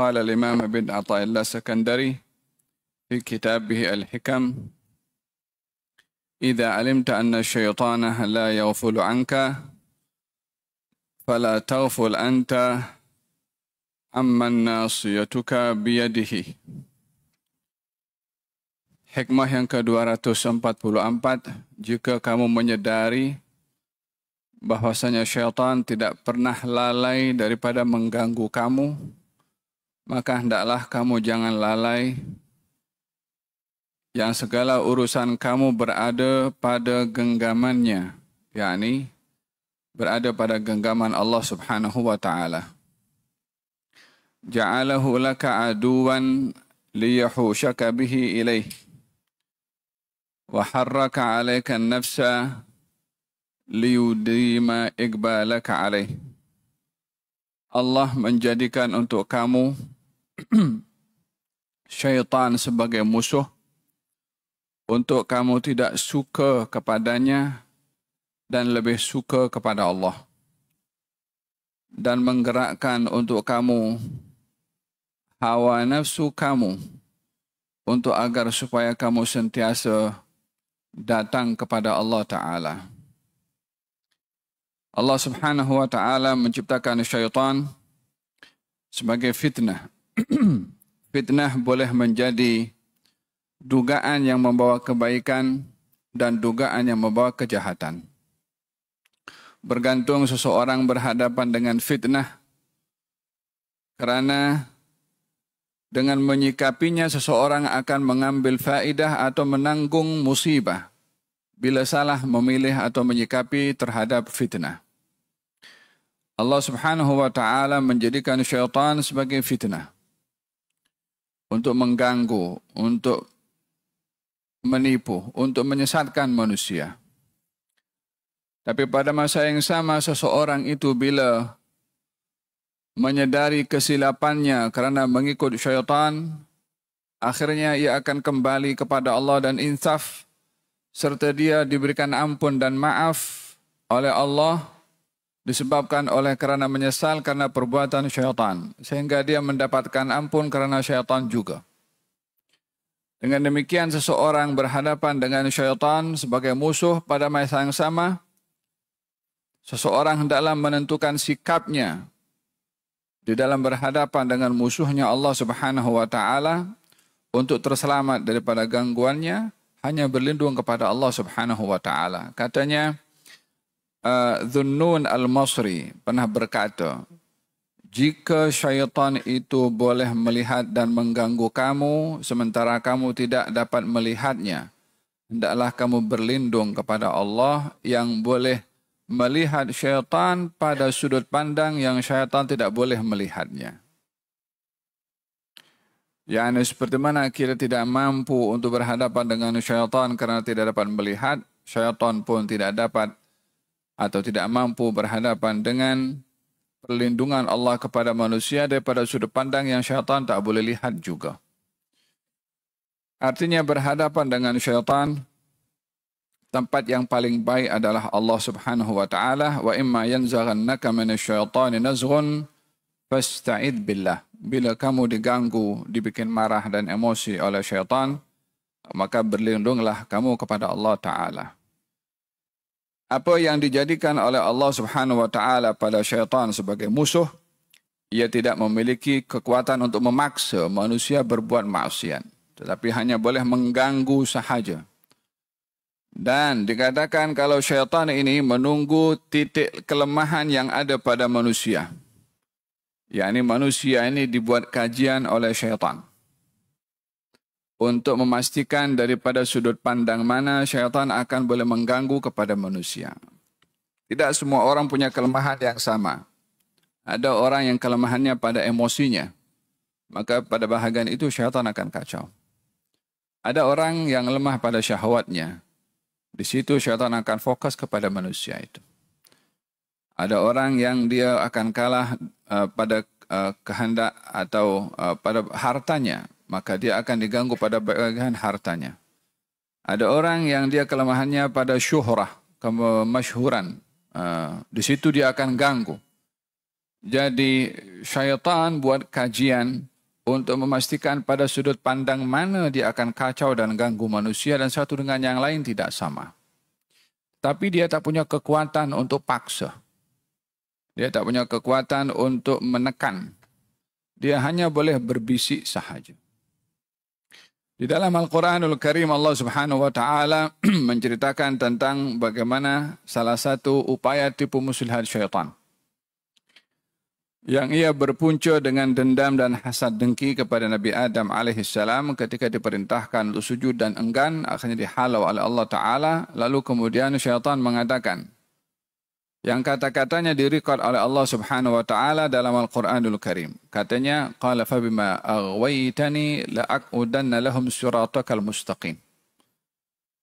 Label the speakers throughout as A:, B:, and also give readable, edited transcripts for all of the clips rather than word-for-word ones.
A: قال الإمام ابن عطاء الله السكندري في كتابه الحكم: إذا علمت أن الشيطان لا يغفل عنك فلا تغفل أنت عمن ناصيتك بيده. Hikmah yang ke-244, jika kamu menyadari bahwasanya syaitan tidak pernah lalai daripada mengganggu kamu, maka hendaklah kamu jangan lalai yang segala urusan kamu berada pada genggamannya, yakni berada pada genggaman Allah Subhanahu wa ta'ala. Ja'alahu laka aduwan liyahushaka bihi ilaih wa harraka alaika an-nafsa liyudima iqbalaka alaih. Allah menjadikan untuk kamu syaitan sebagai musuh untuk kamu tidak suka kepadanya dan lebih suka kepada Allah, dan menggerakkan untuk kamu hawa nafsu kamu untuk agar supaya kamu sentiasa datang kepada Allah Ta'ala. Allah Subhanahu wa ta'ala menciptakan syaitan sebagai fitnah. Fitnah boleh menjadi dugaan yang membawa kebaikan dan dugaan yang membawa kejahatan. Bergantung seseorang berhadapan dengan fitnah, kerana dengan menyikapinya seseorang akan mengambil faedah atau menanggung musibah bila salah memilih atau menyikapi terhadap fitnah. Allah Subhanahu wa ta'ala menjadikan syaitan sebagai fitnah untuk mengganggu, untuk menipu, untuk menyesatkan manusia. Tapi pada masa yang sama, seseorang itu bila menyadari kesilapannya kerana mengikut syaitan, akhirnya ia akan kembali kepada Allah dan insaf, serta dia diberikan ampun dan maaf oleh Allah disebabkan oleh kerana menyesal kerana perbuatan syaitan, sehingga dia mendapatkan ampun kerana syaitan juga. Dengan demikian, seseorang berhadapan dengan syaitan sebagai musuh pada masa yang sama, seseorang hendaklah menentukan sikapnya di dalam berhadapan dengan musuhnya Allah Subhanahu wa ta'ala untuk terselamat daripada gangguannya, hanya berlindung kepada Allah Subhanahu wa ta'ala. Katanya Dhunnun al-Masri pernah berkata, jika syaitan itu boleh melihat dan mengganggu kamu sementara kamu tidak dapat melihatnya, hendaklah kamu berlindung kepada Allah yang boleh melihat syaitan pada sudut pandang yang syaitan tidak boleh melihatnya. Yani seperti mana kita tidak mampu untuk berhadapan dengan syaitan kerana tidak dapat melihat, syaitan pun tidak dapat atau tidak mampu berhadapan dengan perlindungan Allah kepada manusia daripada sudut pandang yang syaitan tak boleh lihat juga. Artinya berhadapan dengan syaitan, tempat yang paling baik adalah Allah Subhanahu wa ta'ala. Wa imma yanzaghannaka minasyaitani nazghun fasta'id billah. Bila kamu diganggu, dibikin marah dan emosi oleh syaitan, maka berlindunglah kamu kepada Allah Ta'ala. Apa yang dijadikan oleh Allah Subhanahu wa ta'ala pada syaitan sebagai musuh, ia tidak memiliki kekuatan untuk memaksa manusia berbuat maksiat, tetapi hanya boleh mengganggu sahaja. Dan dikatakan kalau syaitan ini menunggu titik kelemahan yang ada pada manusia. Yakni manusia ini dibuat kajian oleh syaitan untuk memastikan daripada sudut pandang mana syaitan akan boleh mengganggu kepada manusia. Tidak semua orang punya kelemahan yang sama. Ada orang yang kelemahannya pada emosinya, maka pada bahagian itu syaitan akan kacau. Ada orang yang lemah pada syahwatnya, di situ syaitan akan fokus kepada manusia itu. Ada orang yang dia akan kalah pada kehendak atau pada hartanya, maka dia akan diganggu pada bagian hartanya. Ada orang yang dia kelemahannya pada syuhrah, kemasyhuran. Di situ dia akan ganggu. Jadi syaitan buat kajian untuk memastikan pada sudut pandang mana dia akan kacau dan ganggu manusia dan satu dengan yang lain tidak sama. Tapi dia tak punya kekuatan untuk paksa. Dia tak punya kekuatan untuk menekan. Dia hanya boleh berbisik sahaja. Di dalam Al-Quranul Karim Allah Subhanahu wa taala menceritakan tentang bagaimana salah satu upaya tipu muslihat syaitan yang ia berpunca dengan dendam dan hasad dengki kepada Nabi Adam alaihissalam ketika diperintahkan untuk sujud dan enggan, akhirnya dihalau oleh Allah Ta'ala. Lalu kemudian syaitan mengatakan, yang kata-katanya direkod oleh Allah Subhanahu wa taala dalam Al-Qur'anul Karim. Katanya, qala fa bima aghwaytani la'aqudanna lahum siratakal mustaqim.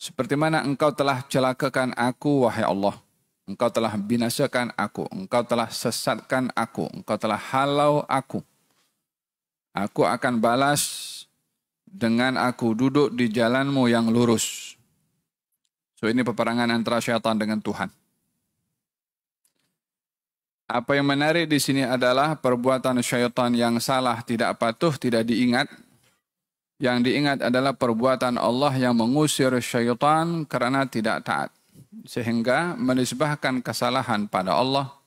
A: Seperti mana engkau telah celakakan aku wahai Allah. Engkau telah binasakan aku, engkau telah sesatkan aku, engkau telah halau aku. Aku akan balas dengan aku duduk di jalanmu yang lurus. So ini peperangan antara syaitan dengan Tuhan. Apa yang menarik di sini adalah perbuatan syaitan yang salah, tidak patuh, tidak diingat. Yang diingat adalah perbuatan Allah yang mengusir syaitan kerana tidak taat. Sehingga menisbahkan kesalahan pada Allah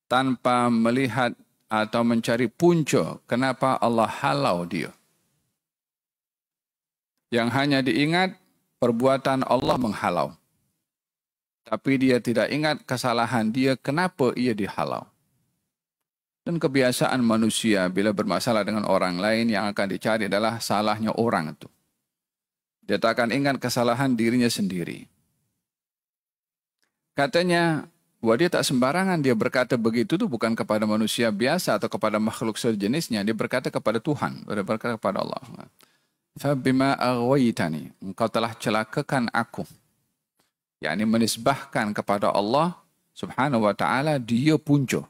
A: tanpa melihat atau mencari punca kenapa Allah halau dia. Yang hanya diingat perbuatan Allah menghalau. Tapi dia tidak ingat kesalahan dia, kenapa ia dihalau. Dan kebiasaan manusia bila bermasalah dengan orang lain yang akan dicari adalah salahnya orang itu. Dia tak akan ingat kesalahan dirinya sendiri. Katanya, bahwa dia tak sembarangan dia berkata begitu itu bukan kepada manusia biasa atau kepada makhluk sejenisnya. Dia berkata kepada Tuhan, dia berkata kepada Allah. Fabima aghwaytani, engkau telah celakakan aku. yakni menisbahkan kepada Allah Subhanahu wa taala dia punca.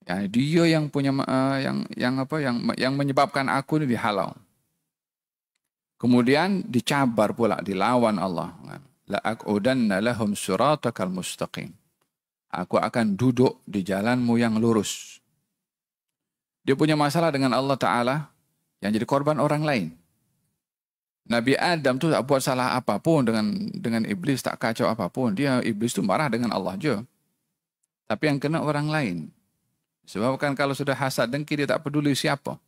A: Yani dia yang punya yang menyebabkan aku ini dihalau. Kemudian dicabar pula, dilawan Allah. La aqudanna lahum siratakal mustaqim. Aku akan duduk di jalanmu yang lurus. Dia punya masalah dengan Allah Ta'ala yang jadi korban orang lain. Nabi Adam tu tak buat salah apapun dengan iblis, tak kacau apapun. Iblis tu marah dengan Allah je. Tapi yang kena orang lain. Sebab kan kalau sudah hasad dengki dia tak peduli siapa.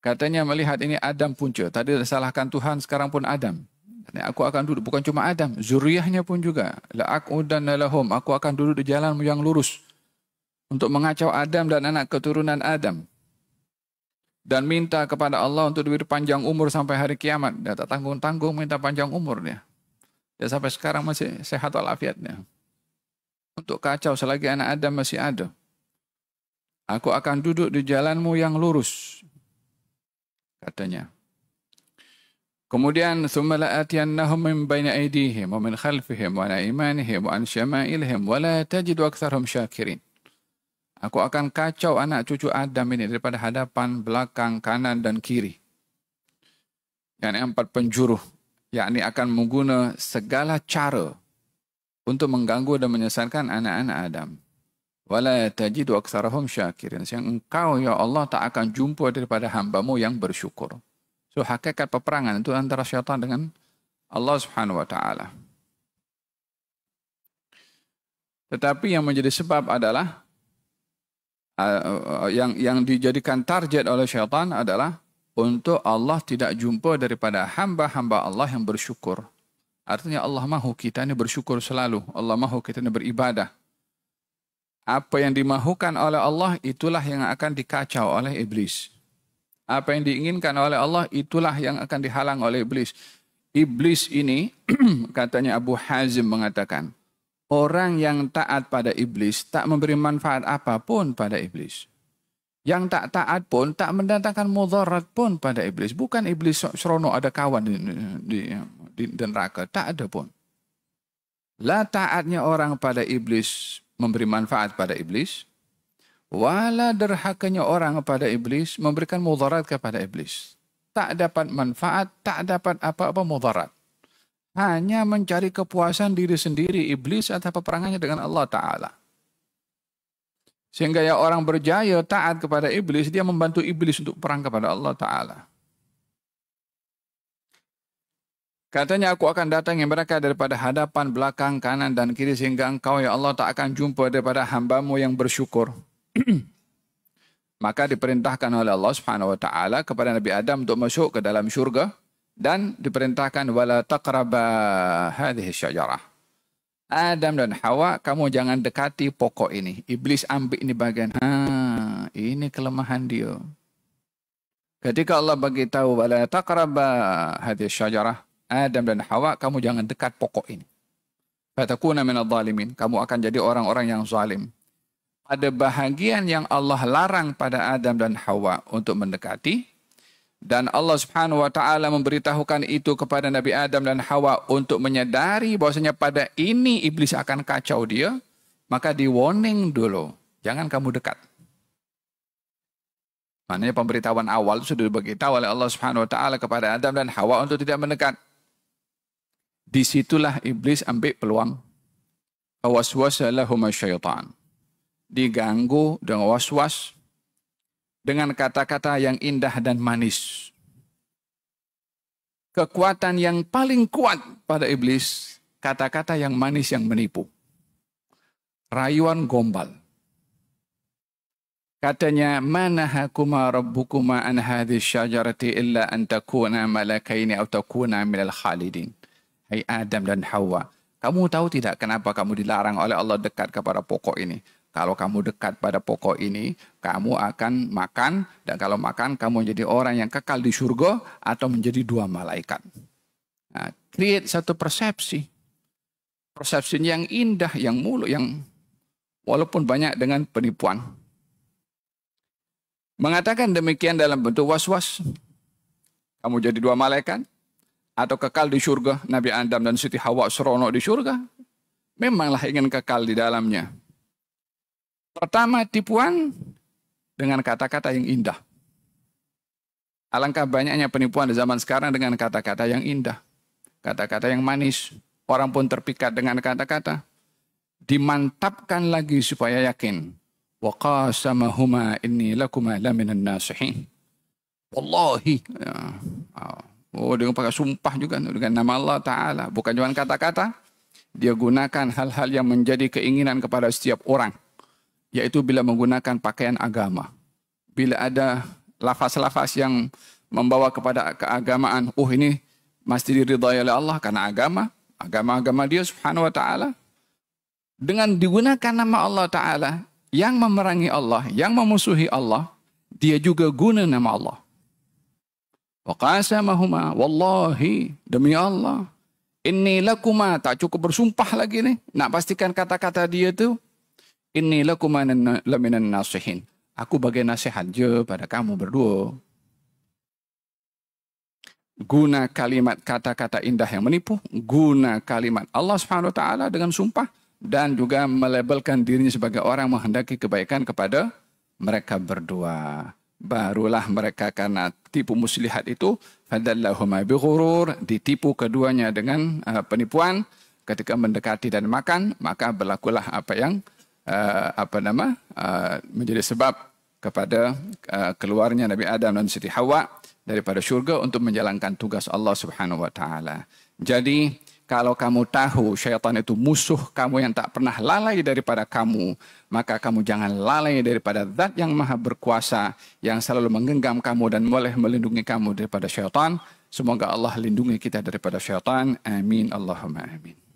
A: Katanya melihat ini Adam punca. Tadi salahkan Tuhan, sekarang pun Adam. Aku akan duduk, bukan cuma Adam, zuriyahnya pun juga. La aqudanna lahum, aku akan duduk di jalanmu yang lurus untuk mengacau Adam dan anak keturunan Adam. Dan minta kepada Allah untuk diberi panjang umur sampai hari kiamat. Dia tak tanggung-tanggung minta panjang umur dia. Dia sampai sekarang masih sehat walafiatnya. Untuk kacau selagi anak Adam masih ada. Aku akan duduk di jalanmu yang lurus. Katanya. Kemudian ثُمَّ لَآتِيَنَّهُمْ مِنْ بَيْنِ أَيْدِيهِمْ وَمِنْ خَلْفِهِمْ وَعَنْ أَيْمَانِهِمْ وَعَنْ شَمَائِلِهِمْ وَلَا تَجِدُ أَكْثَرَهُمْ شَاكِرِينَ. Aku akan kacau anak cucu Adam ini daripada hadapan, belakang, kanan dan kiri. Yang 4 penjuru. Yakni akan menggunakan segala cara untuk mengganggu dan menyesatkan anak-anak Adam. Wala tajidu aktsarahum syakirin. Yang engkau ya Allah tak akan jumpa daripada hamba-Mu yang bersyukur. So hakikat peperangan itu antara syaitan dengan Allah Subhanahu wa taala. Tetapi yang menjadi sebab adalah yang dijadikan target oleh syaitan adalah untuk Allah tidak jumpa daripada hamba-hamba Allah yang bersyukur. Artinya Allah mahu kita ini bersyukur selalu. Allah mahu kita ini beribadah. Apa yang dimahukan oleh Allah itulah yang akan dikacau oleh iblis. Apa yang diinginkan oleh Allah itulah yang akan dihalang oleh iblis. Iblis ini katanya Abu Hazim mengatakan, orang yang taat pada iblis tak memberi manfaat apapun pada iblis. Yang tak taat pun tak mendatangkan mudarat pun pada iblis. Bukan iblis seronok ada kawan di neraka. Tak ada pun. La taatnya orang pada iblis memberi manfaat pada iblis. Wala derhakanya orang pada iblis memberikan mudarat kepada iblis. Tak dapat manfaat, tak dapat apa-apa mudarat. Hanya mencari kepuasan diri sendiri iblis atau peperangannya dengan Allah Ta'ala. Sehingga ya orang berjaya taat kepada iblis, dia membantu iblis untuk perang kepada Allah Ta'ala. Katanya, aku akan datangi mereka daripada hadapan, belakang, kanan, dan kiri, sehingga engkau ya Allah tak akan jumpa daripada hambamu yang bersyukur. Maka diperintahkan oleh Allah Subhanahu Wa Ta'ala kepada Nabi Adam untuk masuk ke dalam syurga, dan diperintahkan wala taqraba hadhihi syajarah. Adam dan Hawa, kamu jangan dekati pokok ini. Iblis ambil ini bagian. Ini kelemahan dia. Ketika Allah bagi tahu wala taqraba hadhihi syajarah, Adam dan Hawa, kamu jangan dekat pokok ini. Fatakuna minadh dhalimin. Kamu akan jadi orang-orang yang zalim. Ada bahagian yang Allah larang pada Adam dan Hawa untuk mendekati, dan Allah Subhanahu Wa Ta'ala memberitahukan itu kepada Nabi Adam dan Hawa untuk menyadari bahwasanya pada ini iblis akan kacau dia, maka di warning dulu, jangan kamu dekat. Maknanya pemberitahuan awal sudah diberitahu oleh Allah Subhanahu Wa Ta'ala kepada Adam dan Hawa untuk tidak mendekat. Disitulah iblis ambil peluang. Waswasa lahuma syaitan. Diganggu dengan waswas, dengan kata-kata yang indah dan manis. Kekuatan yang paling kuat pada iblis, kata-kata yang manis yang menipu. Rayuan gombal. Katanya, manahakuma rabbukuma an hadhihi syajarati illa an takuna malakaini aw takuna minal khalidin. Hai Adam dan Hawa, kamu tahu tidak kenapa kamu dilarang oleh Allah dekat kepada pokok ini? Kalau kamu dekat pada pokok ini, kamu akan makan, dan kalau makan, kamu menjadi orang yang kekal di surga atau menjadi dua malaikat. Nah, create satu persepsi. Persepsinya yang indah, yang muluk, yang walaupun banyak dengan penipuan. Mengatakan demikian dalam bentuk was-was. Kamu jadi dua malaikat, atau kekal di surga. Nabi Adam dan Siti Hawa seronok di surga. Memanglah ingin kekal di dalamnya. Pertama, tipuan dengan kata-kata yang indah. Alangkah banyaknya penipuan di zaman sekarang dengan kata-kata yang indah. Kata-kata yang manis. Orang pun terpikat dengan kata-kata. Dimantapkan lagi supaya yakin. Wa qasamahuma inni lakuma laminan nasihin. Wallahi. Oh, dengan pakai sumpah juga dengan nama Allah Ta'ala. Bukan cuma kata-kata. Dia gunakan hal-hal yang menjadi keinginan kepada setiap orang. Yaitu bila menggunakan pakaian agama. Bila ada lafaz-lafaz yang membawa kepada keagamaan. Oh, ini mesti diridhai oleh Allah karena agama. Agama-agama dia Subhanahu Wa Ta'ala. Dengan digunakan nama Allah Ta'ala. Yang memerangi Allah. Yang memusuhi Allah. Dia juga guna nama Allah. Wa qasamahuma. Wallahi. Demi Allah. Inni lakuma. Tak cukup bersumpah lagi nih. Nak pastikan kata-kata dia tu. Inni lakuma laminan nasihin. Aku bagi nasihat je pada kamu berdua. Guna kalimat kata-kata indah yang menipu. Guna kalimat Allah Subhanahu Wa Ta'ala dengan sumpah. Dan juga melabelkan dirinya sebagai orang menghendaki kebaikan kepada mereka berdua. Barulah mereka karena tipu muslihat itu. Fadallahuma bighurur. Ditipu keduanya dengan penipuan. Ketika mendekati dan makan. Maka berlakulah apa yang menjadi sebab kepada keluarnya Nabi Adam dan Siti Hawa daripada syurga untuk menjalankan tugas Allah Subhanahu Wa Ta'ala. Jadi kalau kamu tahu syaitan itu musuh kamu yang tak pernah lalai daripada kamu, maka kamu jangan lalai daripada zat yang maha berkuasa yang selalu menggenggam kamu dan boleh melindungi kamu daripada syaitan. Semoga Allah lindungi kita daripada syaitan. Amin. Allahumma amin.